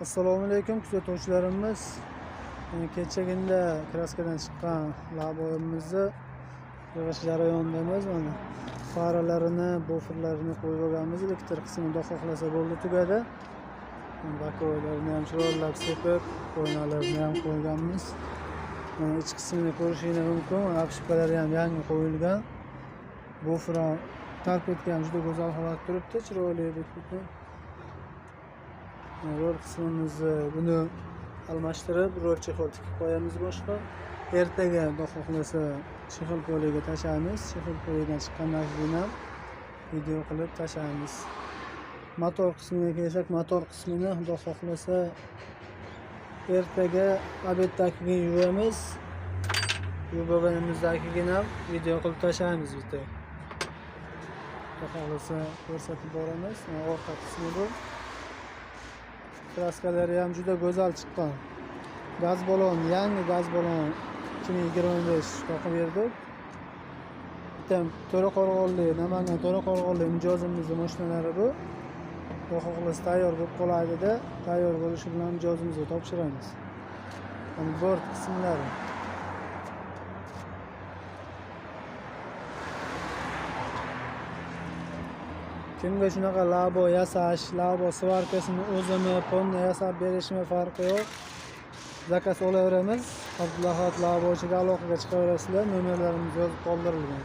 Assalomu alaykum kuzatuvchilarimiz. Kechagina kraskadan chiqqan laboyimizni yig'ish jarayonidamiz. Mana faralarini, bufferlarini qo'yib olganmiz. Elektr qismi xudo xohlasa bo'ldi tugadi. Bakoylarni ham chiroylab sepib, o'ynalarni ham qo'yganmiz. Mana ich qismini ko'rishingiz mumkin. Apshipalari ham yangi qo'yilgan. Buffer tark etgan juda go'zal holat turibdi, chiroyli deb. Rol qismimizni buni almashtirib, rol chexol tikib qo'yamiz boshqa. Ertaga xudo xohlasa chexol poliga tashlaymiz. Chexol polidan chiqqandan keyin ham video qilib tashlaymiz. Motor qismiga kelsak, motor qismini xudo xohlasa ertaga obeddan keyin yuvamiz. Yuvganimizdan keyin ham video qilib tashlaymiz bitta. Xudo xohlasa ko'rsatib boramiz. Orqa qismi bu. Kraskalari ham juda go'zal chiqqan. Gaz balon, yangi gaz balon 2025 taqib berdik. Bitta To'raqo'rg'onlik, Namangan To'raqo'rg'onlik mijozimizning mashinalari bu. Xudo xohlasa tayyor bo'lib qoladi-da, tayyor bo'lishi bilan mijozimizga topshiramiz. Mana bort qismlari. Kimga shunaqa labo yasash, labo svarkasini o'zimi ponna yasab berishimi farqi yo'q. Zakaz olaveramiz. Abdulahot labochiga aloqaga chiqaverasizlar. Nomerlarimiz yozib qoldirilgan.